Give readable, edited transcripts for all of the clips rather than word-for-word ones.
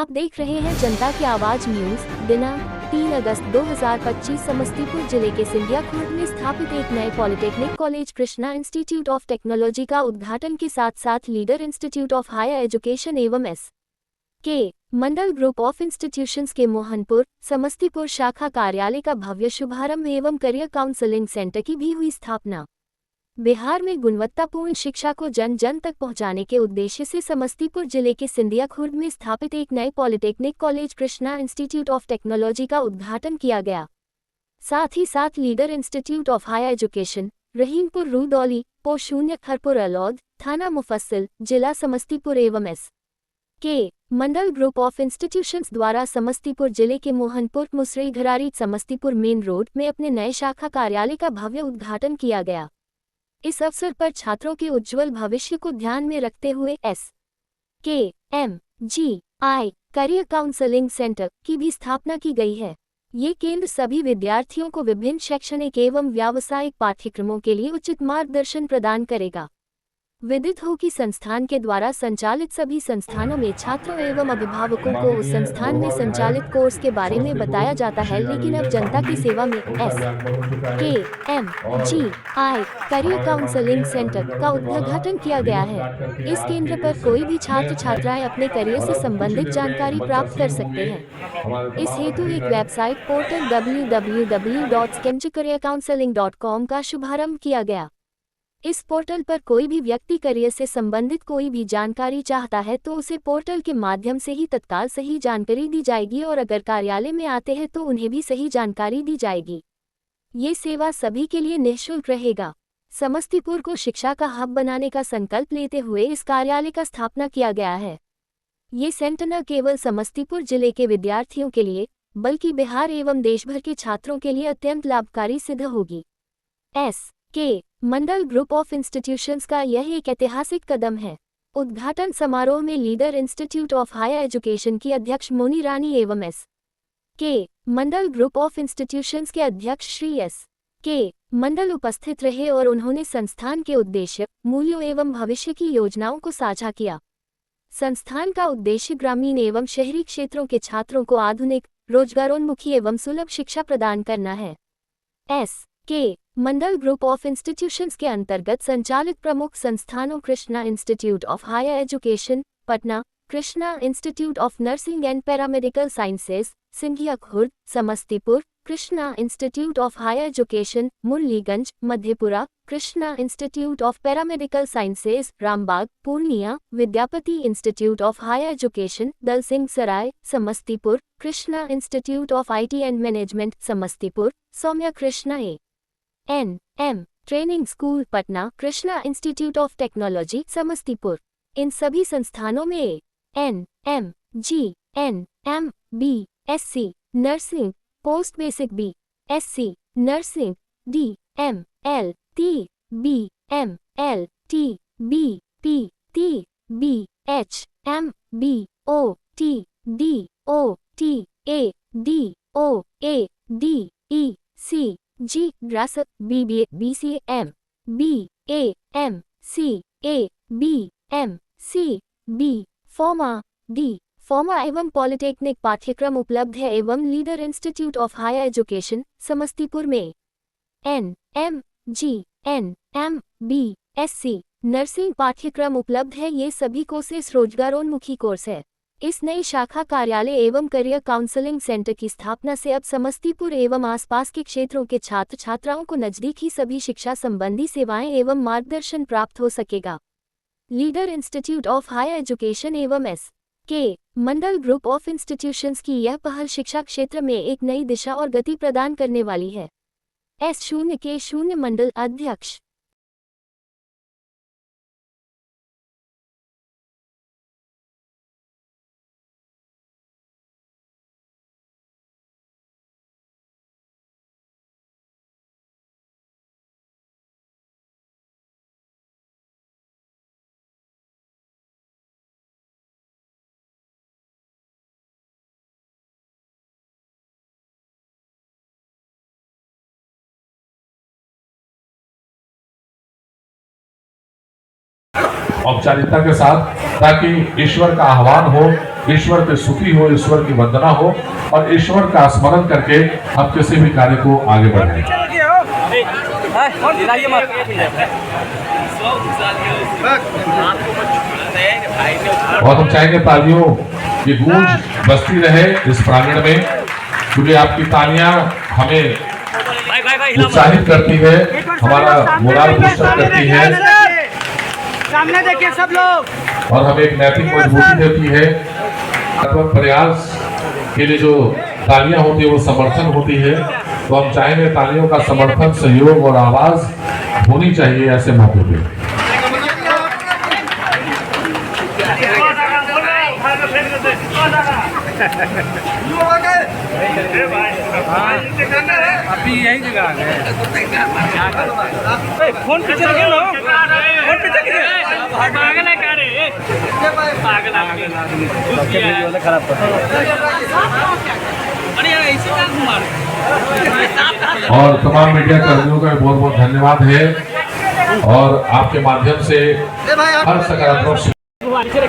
आप देख रहे हैं जनता की आवाज न्यूज। दिनांक 3 अगस्त 2025 समस्तीपुर जिले के सिंधिया खुर्द में स्थापित एक नए polytechnic college Krishna institute of technology का उद्घाटन के साथ साथ leader institute of higher education एवं K Mandal group of institutions के मोहनपुर समस्तीपुर शाखा कार्यालय का भव्य शुभारंभ एवं करियर काउंसलिंग सेंटर की भी हुई स्थापना। बिहार में गुणवत्तापूर्ण शिक्षा को जन जन तक पहुंचाने के उद्देश्य से समस्तीपुर जिले के सिंधिया खुर्द में स्थापित एक नए polytechnic college Krishna institute of technology का उद्घाटन किया गया। साथ ही साथ leader institute of higher education Rahimpur Rudauli पो0 खरपुर अलौद थाना मुफस्सिल जिला समस्तीपुर एवं K Mandal group of institutions द्वारा समस्तीपुर जिले के मोहनपुर मुसरी घरारी समस्तीपुर मेन रोड में अपने नए शाखा कार्यालय का भव्य उद्घाटन किया गया। इस अवसर पर छात्रों के उज्जवल भविष्य को ध्यान में रखते हुए SKMGI करियर काउंसलिंग सेंटर की भी स्थापना की गई है। ये केंद्र सभी विद्यार्थियों को विभिन्न शैक्षणिक एवं व्यावसायिक पाठ्यक्रमों के लिए उचित मार्गदर्शन प्रदान करेगा। विदित हो कि संस्थान के द्वारा संचालित सभी संस्थानों में छात्रों एवं अभिभावकों को उस संस्थान में संचालित कोर्स के बारे में बताया जाता है, लेकिन अब जनता की सेवा में SKMGI करियर काउंसलिंग सेंटर का उद्घाटन किया गया है। इस केंद्र पर कोई भी छात्र छात्राएं अपने करियर से संबंधित जानकारी प्राप्त कर सकते हैं। इस हेतु एक वेबसाइट पोर्टल www.skemgcareercounseling.com का शुभारंभ किया गया। इस पोर्टल पर कोई भी व्यक्ति करियर से संबंधित कोई भी जानकारी चाहता है तो उसे पोर्टल के माध्यम से ही तत्काल सही जानकारी दी जाएगी और अगर कार्यालय में आते हैं तो उन्हें भी सही जानकारी दी जाएगी। ये सेवा सभी के लिए निःशुल्क रहेगा। समस्तीपुर को शिक्षा का हब बनाने का संकल्प लेते हुए इस कार्यालय का स्थापना किया गया है। ये सेंटर न केवल समस्तीपुर जिले के विद्यार्थियों के लिए बल्कि बिहार एवं देश भर के छात्रों के लिए अत्यंत लाभकारी सिद्ध होगी। के मंडल ग्रुप ऑफ इंस्टीट्यूशंस का यह एक ऐतिहासिक कदम है। उद्घाटन समारोह में leader institute of higher education की अध्यक्ष मोनी रानी एवं K Mandal group of institutions के अध्यक्ष श्री के मंडल उपस्थित रहे और उन्होंने संस्थान के उद्देश्य मूल्यों एवं भविष्य की योजनाओं को साझा किया। संस्थान का उद्देश्य ग्रामीण एवं शहरी क्षेत्रों के छात्रों को आधुनिक रोजगारोन्मुखी एवं सुलभ शिक्षा प्रदान करना है। के मंडल ग्रुप ऑफ इंस्टीट्यूशंस के अंतर्गत संचालित प्रमुख संस्थानों Krishna institute of higher education Patna, Krishna institute of nursing and paramedical sciences Sindhia Khurd Samastipur, Krishna institute of higher education Murliganj Madhepura, Krishna institute of paramedical sciences Rambagh Purnia, Vidyapati institute of higher education Dalsingh Sarai Samastipur, Krishna institute of IT and management Samastipur, Saumya Krishna NM training school Patna, Krishna institute of technology Samastipur. इन सभी संस्थानों में NM BSc nursing, post basic BSc nursing, DML TBML TBPT BHM BOT DOT ADOA DECG grass BBA BCM BAM CA BM CB फॉर्मा D फॉर्मा एवं polytechnic पाठ्यक्रम उपलब्ध है एवं leader institute of higher education Samastipur में NM BSc नर्सिंग पाठ्यक्रम उपलब्ध है। ये सभी कोर्सेस रोजगारोन्मुखी कोर्स है। इस नई शाखा कार्यालय एवं करियर काउंसलिंग सेंटर की स्थापना से अब समस्तीपुर एवं आसपास के क्षेत्रों के छात्र छात्राओं को नजदीक ही सभी शिक्षा संबंधी सेवाएं एवं मार्गदर्शन प्राप्त हो सकेगा। Leader institute of higher education एवं K Mandal group of institutions की यह पहल शिक्षा क्षेत्र में एक नई दिशा और गति प्रदान करने वाली है। S0K0 मंडल अध्यक्ष। औपचारिकता के साथ, ताकि ईश्वर का आह्वान हो ईश्वर की स्तुति हो, ईश्वर की वंदना हो और ईश्वर का स्मरण करके हम किसी भी कार्य को आगे बढ़ाएं। और हम चाहेंगे तालियों की गूंज बजती रहे इस प्रांगण में, क्योंकि आपकी तालियां हमें उत्साहित करती है, हमारा मोराल पुष्ट करती है, सामने देखिए सब लोग, और हमें एक नैतिक मजबूती देती है। प्रयास के लिए जो तालियां होती है वो समर्थन होती है, तो हम चाहेंगे तालियों का समर्थन, सहयोग और आवाज होनी चाहिए ऐसे मौके पे। अभी यही जगह आ गए। फोन पीछे रखे लो, फोन पीछे रखे। पागल है क्या रे? पागल आदमी खराब कर। अरे यार ऐसे क्या घुमा रहे? और तमाम मीडिया कर्मियों का बहुत बहुत धन्यवाद है, और आपके माध्यम से हर सकारात्मक मुख्य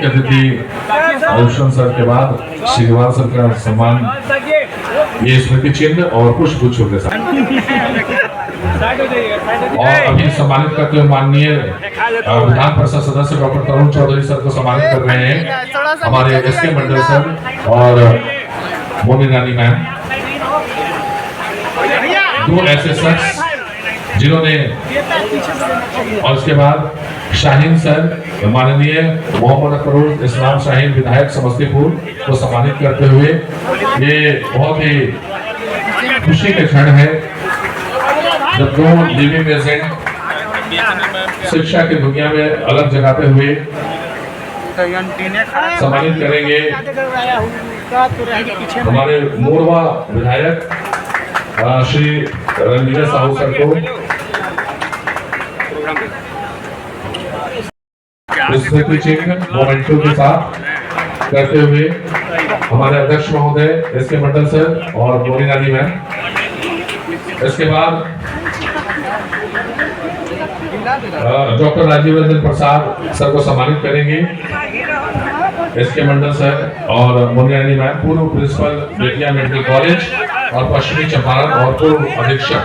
अतिथि आयुष्मान सर के बाद श्रीवास सर का सम्मान, ये स्मृति चिन्ह और पुष्पगुच्छ के साथ, और अभी सम्मानित करते हुए माननीय विधान परिषद सदस्य डॉक्टर तरुण चौधरी सर को सम्मानित कर रहे हैं हमारे एसके मंडल सर और मोनी रानी मैम, दो ऐसे शख्स जिन्होंने, और उसके बाद शाहीन सर, माननीय मोहम्मद अकबर इस्लाम शाहीन विधायक समस्तीपुर को सम्मानित करते हुए, ये बहुत ही खुशी के क्षण है जब दो लिविंग एजेंट शिक्षा की दुनिया में अलग जगाते हुए सम्मानित करेंगे हमारे मोरवा विधायक श्री रणविजय साहू सर को। स्मृति चिन्ह मोमेंटो के साथ करते हुए हमारे अध्यक्ष महोदय एसके मंडल सर और मोनी रानी मैम, इसके बाद डॉक्टर राजीव रंजन प्रसाद सर को सम्मानित करेंगे, एसके मंडल सर और मोनी रानी मैम, पूर्व प्रिंसिपल बेतिया मेडिकल कॉलेज और पश्चिमी चंपारण और पूर्व अधीक्षक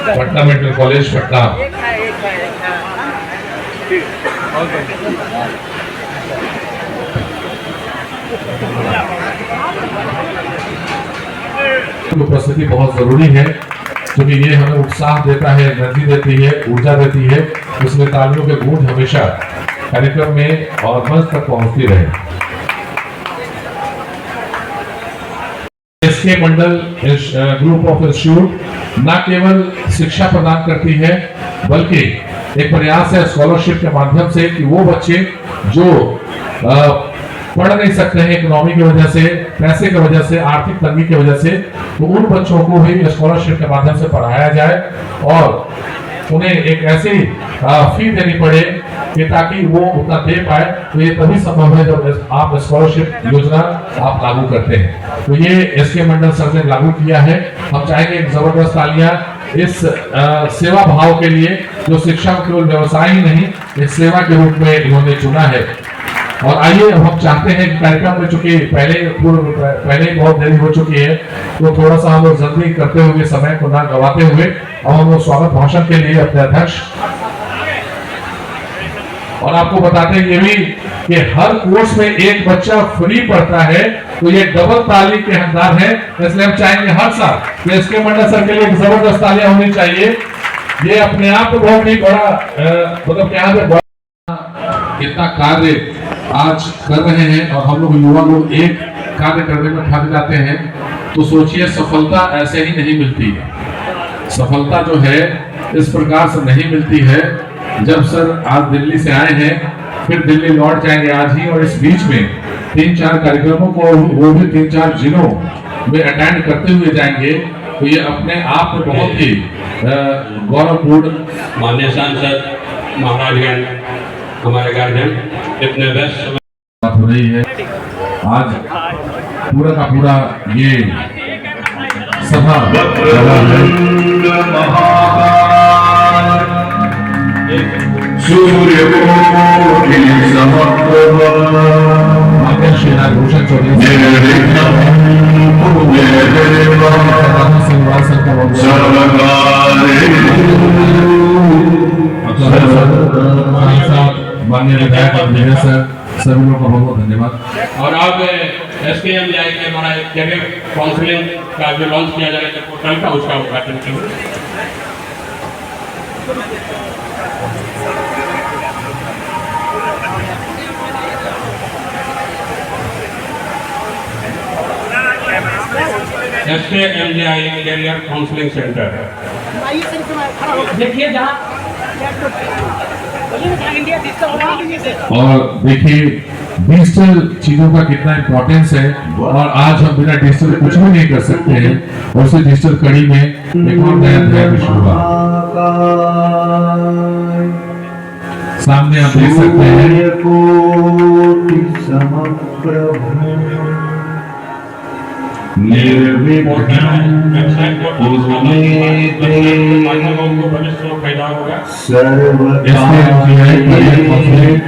पटना मेडिकल कॉलेज पटना। उपस्थिति बहुत जरूरी है, क्योंकि ये हमें उत्साह देता है, एनर्जी देती है, ऊर्जा देती है। उसमें तालियों के गूंज हमेशा कार्यक्रम में और मंच तक पहुंचती रहे। SK Mandal group of institute न केवल शिक्षा प्रदान करती है, बल्कि एक प्रयास है स्कॉलरशिप के माध्यम से कि वो बच्चे जो पढ़ नहीं सकते हैं इकोनॉमी की वजह से, पैसे की वजह से, आर्थिक तंगी की वजह से, तो उन बच्चों को भी स्कॉलरशिप के माध्यम से पढ़ाया जाए और उन्हें एक ऐसी फी देनी पड़े कि ताकि वो उतना दे पाए। तो ये तभी संभव है जब आप स्कॉलरशिप योजना आप लागू करते हैं। तो ये एसके मंडल सर ने लागू किया है। हम चाहेंगे एक जबरदस्त तालियां इस सेवा भाव के लिए, जो शिक्षा को केवल व्यवसाय ही नहीं, एक सेवा के रूप में इन्होंने चुना है। और आइए हम चाहते हैं कि कार्यक्रम में चूंकि पहले ही बहुत देरी हो चुकी है, तो थोड़ा सा हम लोग जल्दी करते हुए, समय को ना गवाते हुए, और हम लोग स्वागत भाषण के लिए अपने अध्यक्ष, और आपको बताते हैं ये भी कि हर कोर्स में एक बच्चा फ्री पढ़ता है, तो ये डबल ताली के हकदार है। इसलिए हम चाहेंगे हर साल कि एसके मंडल सर के लिए जबरदस्त तालियां होनी चाहिए। ये अपने आप में बहुत ही बड़ा मतलब यहाँ पे इतना कार्य आज कर रहे हैं, और हम लोग युवा लोग एक कार्य करने में थक जाते हैं, तो सोचिए सफलता ऐसे ही नहीं मिलती है। सफलता जो है इस प्रकार से नहीं मिलती है। जब सर आज दिल्ली से आए हैं, फिर दिल्ली लौट जाएंगे आज ही, और इस बीच में 3-4 कार्यक्रमों को वो भी 3-4 जिलों में अटेंड करते हुए जाएंगे, तो ये अपने आप में बहुत ही गौरवपूर्ण। माननीय सांसद महाराजगण, हमारे गार्जियन, इतने व्यस्त बात हो रही है। आज पूरा का पूरा ये सभा सूर्यकोटि समप्रभ मान्य श्री नागभूषण चौधरी निर्विघ्नं कुरु मे देव सिंहासन का बहुत माननीय विधायक और मेयर सर सभी लोगों का बहुत बहुत धन्यवाद। और अब SKM जाए के हमारा कैरियर काउंसलिंग का जो लॉन्च किया जाएगा पोर्टल का, उसका उद्घाटन किया। SKMJI career counselling centre. देखिए जहाँ और देखिए डिजिटल चीजों का कितना इम्पोर्टेंस है और आज हम बिना डिजिटल कुछ भी नहीं कर सकते हैं और उसी डिजिटल कड़ी में एक और नया अध्याय भी शुरू हुआ। सामने आप देख सकते हैं सूर्यकोटि समप्रभ निर्विघ्नं कुरु मे देव फायदा होगा। SKMJI कैरियर काउंसलिंग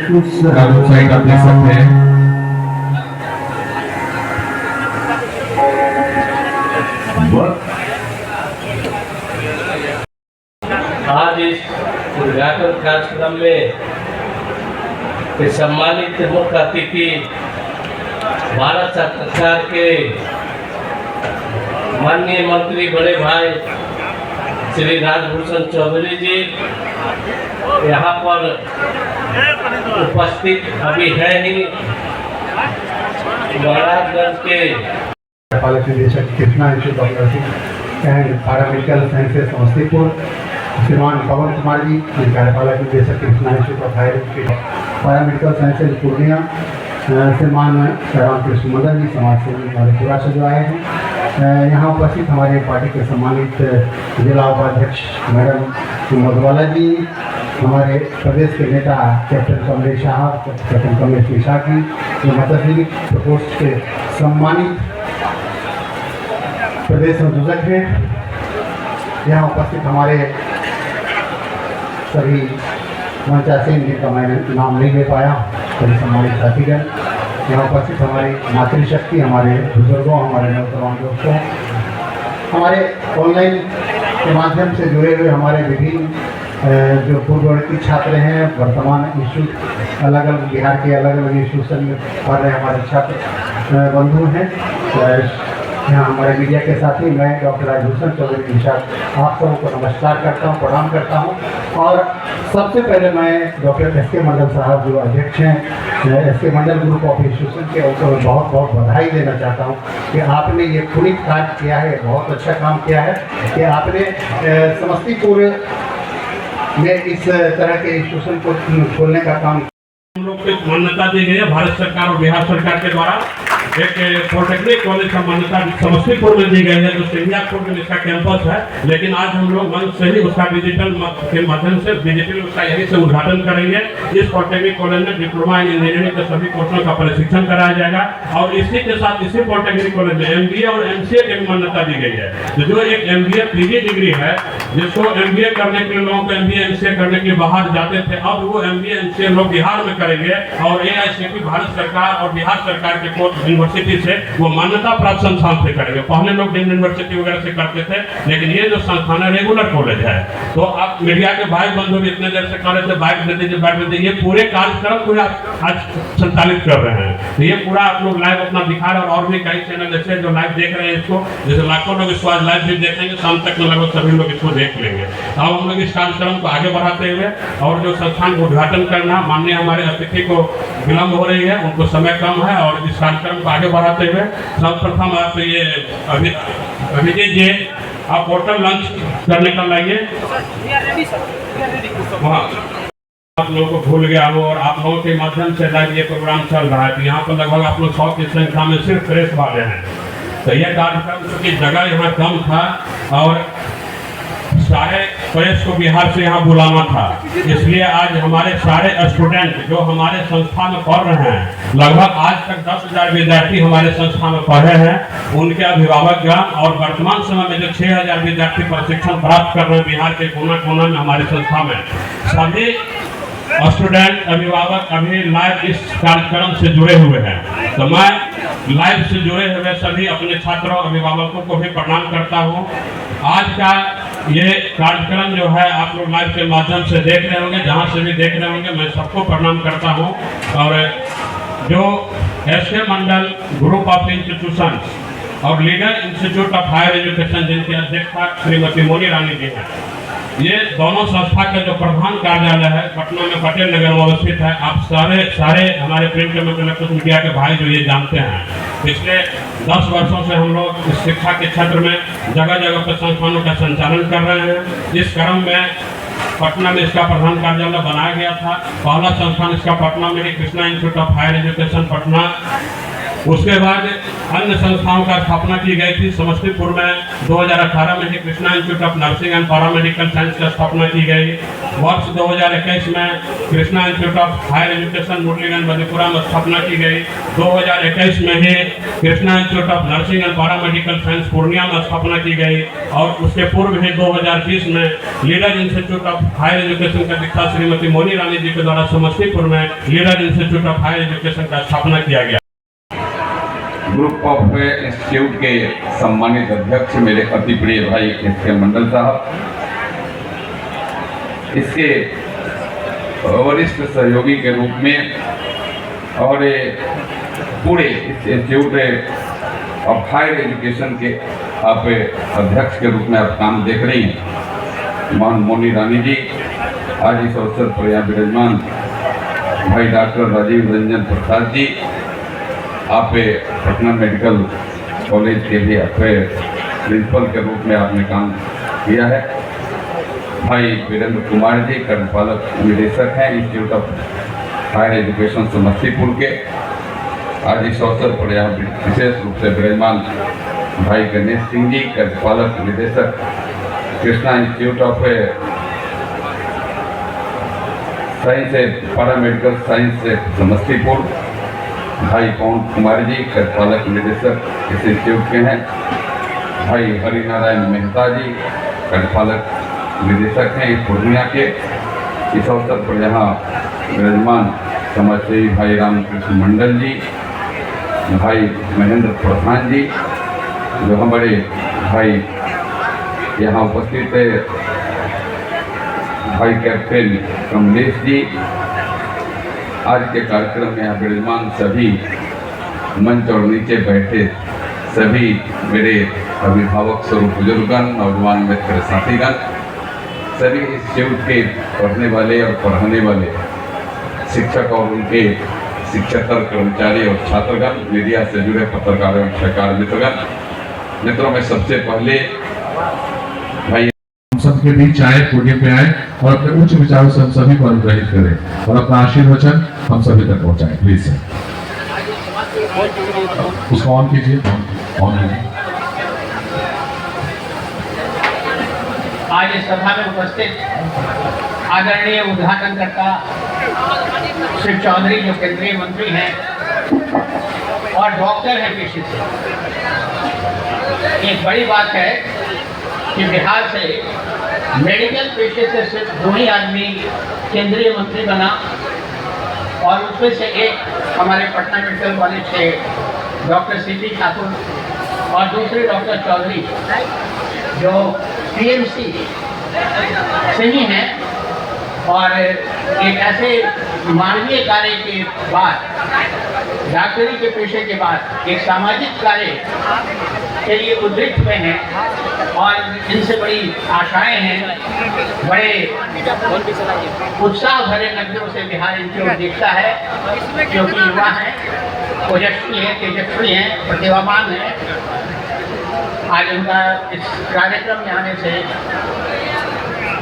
का वेबसाइट आप देख सकते हैं। आज इस उद्घाटन कार्यक्रम में सम्मानित मुख्य अतिथि भारत सरकार के माननीय मंत्री बड़े भाई श्री राजभूषण चौधरी जी यहाँ पर उपस्थित अभी है ही। महाराजगंज के कार्यपालक निदेशक Krishna institute of nursing and paramedical sciences Samastipur, श्रीमान पवन कुमार जी कार्यपालक निदेशक Krishna institute of higher paramedical sciences Purnia, श्रीमान रामकृष्ण मदन जी समाज सेवी मधेपुरा से जो आए हैं। यहाँ उपस्थित हमारे पार्टी के सम्मानित जिला उपाध्यक्ष मैडम मधुबाला जी, हमारे प्रदेश के नेता कैप्टन कमलेश शाह, कैप्टन कमलेश मिश्रा की, माताश्री प्रकोष्ठ के सम्मानित प्रदेश संयोजक हैं। यहाँ उपस्थित हमारे सभी मंचासीन जिनका मैंने नाम नहीं ले पाया, सभी सम्मानित साथीगण, यहाँ उपस्थित हमारी मातृशक्ति, हमारे बुजुर्गों, हमारे नौजवान दोस्तों, हमारे ऑनलाइन के माध्यम से जुड़े हुए हमारे विभिन्न जो पूर्ववर्ती छात्र हैं, वर्तमान इंस्टीट्यूट अलग अलग बिहार के अलग अलग इंस्टीट्यूशन में पढ़ रहे हमारे छात्र बंधु हैं। यहाँ हमारे मीडिया के साथी मैं डॉक्टर राजभूषण चौधरी निशाद आप सबों को नमस्कार करता हूँ, प्रणाम करता हूँ। और सबसे पहले मैं डॉक्टर SK मंडल साहब जो अध्यक्ष हैं SK Mandal group of institution के, उनको मैं बहुत बहुत बधाई देना चाहता हूँ कि आपने ये पुनीत कार्य किया है, बहुत अच्छा काम किया है कि आपने समस्तीपुर में इस तरह के इंस्टीट्यूशन को खोलने का काम। हम लोग को मान्यता दी गई है भारत सरकार और बिहार सरकार के द्वारा। एक पॉलिटेक्निक कॉलेज का मान्यता समस्तीपुर में दी गई है जो सिंधिया कोर्ट में इसका कैंपस है, लेकिन आज हम लोग मंच से ही उसका डिजिटल के माध्यम से डिजिटल उसका यहीं से उद्घाटन करेंगे। इस पॉलिटेक्निक कॉलेज में डिप्लोमा इन इंजीनियरिंग के सभी कोर्सों का प्रशिक्षण कराया जाएगा और इसी के साथ इसी पॉलिटेक्निक कॉलेज में MBA और MCA की मान्यता दी गई है। तो जो एक MBA PG डिग्री है, जिसको MBA करने के लिए लोगों को MBA MCA करने के लिए बाहर जाते थे, अब वो MBA MCA लोग बिहार में करेंगे और AICTE भारत सरकार और बिहार सरकार के कोर्स यूनिवर्सिटी से वो मान्यता प्राप्त संस्थान से करेंगे। पहले लोग डीम्ड यूनिवर्सिटी वगैरह से करते थे, लेकिन ये जो संस्थान है रेगुलर कॉलेज है। तो आप मीडिया के भाई बंधु भी इतने देर से कर रहे थे, बाइक दे दीजिए, बैठ दीजिए, ये पूरे कार्यक्रम को आज संचालित कर रहे हैं। तो ये पूरा आप लोग लाइव अपना दिखा रहे हैं और भी कई चैनल ऐसे जो लाइव देख रहे हैं इसको, जैसे लाखों लोग इसको आज लाइव भी देखेंगे, शाम तक में लगभग सभी लोग इसको देख लेंगे। अब हम लोग इस कार्यक्रम को आगे बढ़ाते हुए और जो संस्थान को उद्घाटन करना, माननीय हमारे अतिथि को विलंब हो रही है, उनको समय कम है और इस कार्यक्रम को आगे बढ़ाते हुए सर्वप्रथम आप ये अभिजीत जी आप पोर्टल लॉन्च करने का लाइए। वहाँ आप लोगों को भूल गया हो और आप लोगों के माध्यम से लाइव ये प्रोग्राम चल रहा है। तो यहाँ पर लगभग आप लोग 100 की संख्या में सिर्फ प्रेस वाले हैं। तो यह कार्यक्रम चूँकि जगह यहाँ कम था और सारे प्रेस को बिहार से यहाँ बुलाना था, इसलिए आज हमारे सारे स्टूडेंट जो हमारे संस्था में पढ़ रहे हैं, लगभग आज तक 10,000 विद्यार्थी हमारे संस्था में पढ़े हैं, उनके अभिभावकगण और वर्तमान समय में जो 6,000 विद्यार्थी प्रशिक्षण प्राप्त कर रहे हैं बिहार के कोना कोना में हमारी संस्था में, सभी स्टूडेंट अभिभावक अभी लाइव इस कार्यक्रम से जुड़े हुए हैं, तो मैं लाइव से जुड़े हुए सभी अपने छात्रों अभिभावकों को भी प्रणाम करता हूं। आज का ये कार्यक्रम जो है आप लोग लाइव के माध्यम से देख रहे होंगे, जहां से भी देख रहे होंगे, मैं सबको प्रणाम करता हूं। और जो SK Mandal group of institutions और leader institute of higher education जिनकी अध्यक्षता श्रीमती मोनी रानी जी हैं, ये दोनों संस्था का जो प्रधान कार्यालय है पटना में पटेल नगर में अवस्थित है। आप सारे हमारे प्रिंट इलेक्ट्रॉनिक मीडिया के भाई जो ये जानते हैं, पिछले 10 वर्षों से हम लोग इस शिक्षा के क्षेत्र में जगह जगह पर संस्थानों का संचालन कर रहे हैं। इस क्रम में पटना में इसका प्रधान कार्यालय बनाया गया था। पहला संस्थान इसका पटना में है, Krishna institute of higher education Patna. उसके बाद अन्य संस्थाओं का स्थापना की गई थी। समस्तीपुर में 2018 में ही Krishna institute of nursing and paramedical science की स्थापना की गई। वर्ष 2021 में Krishna institute of higher education Murliganj Madhepura में स्थापना की गई। 2021 में ही Krishna institute of nursing and paramedical science Purnia में स्थापना की गई। और उसके पूर्व ही 2020 में leader institute of higher education का दीक्षा श्रीमती मोनी रानी जी के द्वारा समस्तीपुर में leader institute of higher education का स्थापना किया गया। ग्रुप ऑफ इंस्टीट्यूट के सम्मानित अध्यक्ष मेरे अति प्रिय भाई एसके मंडल साहब, इसके वरिष्ठ सहयोगी के रूप में और पूरे इस इंस्टीट्यूट ऑफ हायर एजुकेशन के आप अध्यक्ष के रूप में आप काम देख रही हैं मान मोनी रानी जी। आज इस अवसर पर यहाँ विराजमान भाई डॉक्टर राजीव रंजन प्रसाद जी, आप पटना मेडिकल कॉलेज के भी आप प्रिंसिपल के रूप में आपने काम किया है। भाई वीरेंद्र कुमार जी कार्यपालक निदेशक हैं institute of higher education Samastipur के। आज इस अवसर पर यहाँ विशेष रूप से विराजमान भाई गणेश सिंह जी कार्यपालक निदेशक Krishna institute of science paramedical science Samastipur. भाई पवन कुमार जी कार्यपालक निदेशक इस इंस्टीट्यूट के हैं। भाई हरिनारायण मेहता जी कार्यपालक निदेशक हैं इस पूर्णिया के। इस अवसर पर यहाँ विराजमान समाजसेवी भाई रामकृष्ण मंडल जी, भाई महेंद्र प्रधान जी, जो हमारे भाई यहाँ उपस्थित है, भाई कैप्टन कमलेश जी। आज के कार्यक्रम में यहाँ विराजमान सभी मंच और नीचे बैठे सभी मेरे अभिभावक स्वरूप बुजुर्गन, नौजवान मित्र साथीगण, सभी इंस्टीट्यूट के पढ़ने वाले और पढ़ाने वाले शिक्षक और उनके शिक्षकेतर कर्मचारी और छात्रगण, मीडिया से जुड़े पत्रकार एवं सहकार मित्रों में सबसे पहले भाई सबके बीच आए, पोडियम पे आए और अपने उच्च विचारों से हम सभी को अनुग्रहित करें और अपना आशीर्वचन हम सभी तक पहुंचाएं। प्लीज उसको ऑन कीजिए, ऑन कीजिए। आज इस सभा में उपस्थित आदरणीय उद्घाटनकर्ता श्री चौधरी जो केंद्रीय मंत्री हैं और डॉक्टर हैं पेशे से, एक बड़ी बात है कि बिहार से मेडिकल पेशे से सिर्फ 2 ही आदमी केंद्रीय मंत्री बना और उसमें से एक हमारे पटना मेडिकल कॉलेज से डॉक्टर सीपी ठाकुर और दूसरे डॉक्टर चौधरी जो पीएमसी से ही हैं। और एक ऐसे मानवीय कार्य के बाद, डॉक्टरी के पेशे के बाद एक सामाजिक कार्य के लिए उद्युक्त हुए हैं और इनसे बड़ी आशाएं हैं। बड़े उत्साह भरे नजरों से बिहार इंस्टीट्यूट देखता है, क्योंकि युवा हैं, ओजस्वी हैं, तेजस्वी हैं, प्रतिभावान हैं। आज उनका इस कार्यक्रम में आने से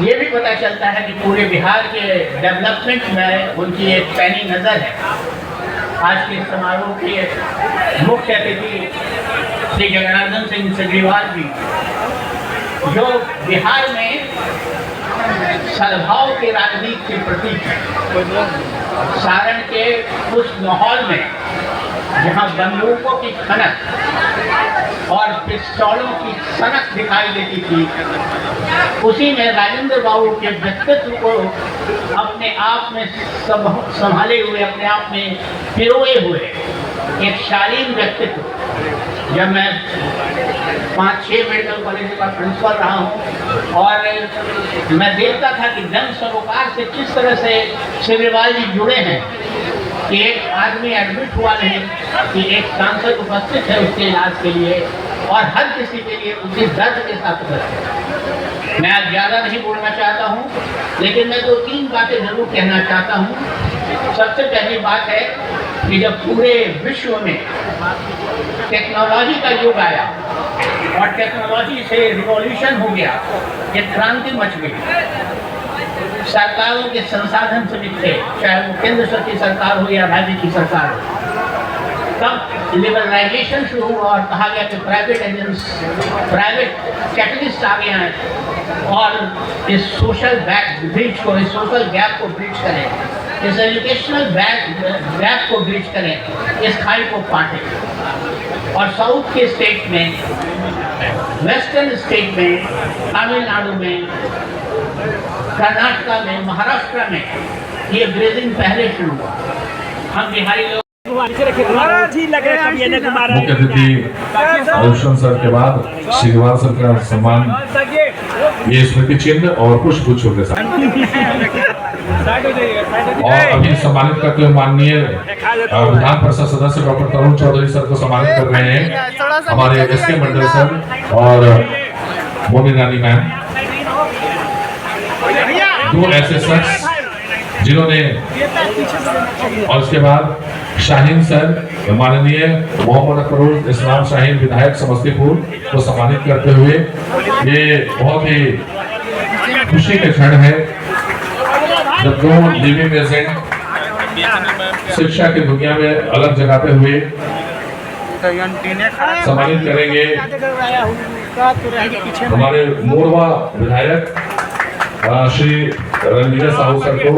ये भी पता चलता है कि पूरे बिहार के डेवलपमेंट में उनकी एक पैनी नज़र है। आज के समारोह के मुख्य अतिथि श्री जगन्नाथ सिंह सिग्रीवाल जी, जो बिहार में सद्भाव के राजनीति के प्रतीक हैं। सारण के उस माहौल में जहां बंदूकों की खनक और पिस्तौलों की सनक दिखाई देती थी, उसी में राजेंद्र बाबू के व्यक्तित्व को अपने आप में संभाले हुए, अपने आप में पिरोए हुए एक शालीन व्यक्तित्व। जब मैं 5-6 मेडिकल कॉलेज का प्रिंसिपल रहा हूँ और मैं देखता था कि जन सरोकार से किस तरह से सिग्रीवाल जी जुड़े हैं कि एक आदमी एडमिट हुआ नहीं कि एक सांसद उपस्थित है उसके इलाज के लिए और हर किसी के लिए उसी दर्द के साथ उपस्थित है। मैं आज ज़्यादा नहीं बोलना चाहता हूँ, लेकिन मैं 2-3 बातें जरूर कहना चाहता हूँ। सबसे पहली बात है कि जब पूरे विश्व में टेक्नोलॉजी का युग आया और टेक्नोलॉजी से रिवॉल्यूशन हो गया, एक क्रांति मच गई। सरकारों के संसाधन सीमित थे, चाहे वो केंद्र की सरकार हो या राज्य की सरकार हो। तब लिबरलाइजेशन शुरू हुआ और कहा गया कि प्राइवेट कैटलिस्ट आ गए हैं और इस सोशल ब्रिज को, इस सोशल गैप को ब्रिज करें, इस एजुकेशनल गैप को ब्रिज करें, इस खाई को पाटें। और साउथ के स्टेट में, वेस्टर्न स्टेट में, तमिलनाडु में, कर्नाटका में, महाराष्ट्र में ये ग्रेजिंग पहले शुरू हुआ। हम बिहारी लोग मुख्य अतिथि आयुष्मान सर के बाद सिग्रीवाल सर का सम्मान ये स्मृति चिन्ह और पुष्प गुच्छों के साथ। और अभी सम्मानित करते हुए माननीय विधान परिषद सदस्य डॉक्टर तरुण चौधरी सर को सम्मानित कर रहे हैं हमारे एसके मंडल सर और मोनी रानी मैम, 2 ऐसे शख्स जिन्होंने, और उसके बाद शाहीन सर, माननीय मोहम्मद अकरुल इस्लाम शाहीन विधायक समस्तीपुर को सम्मानित करते हुए, ये बहुत ही खुशी के क्षण है जब 2 लिविंग एजेंट शिक्षा की दुनिया में अलग जगाते हुए सम्मानित करेंगे हमारे मोरवा विधायक श्री रणधीर साहू सर को।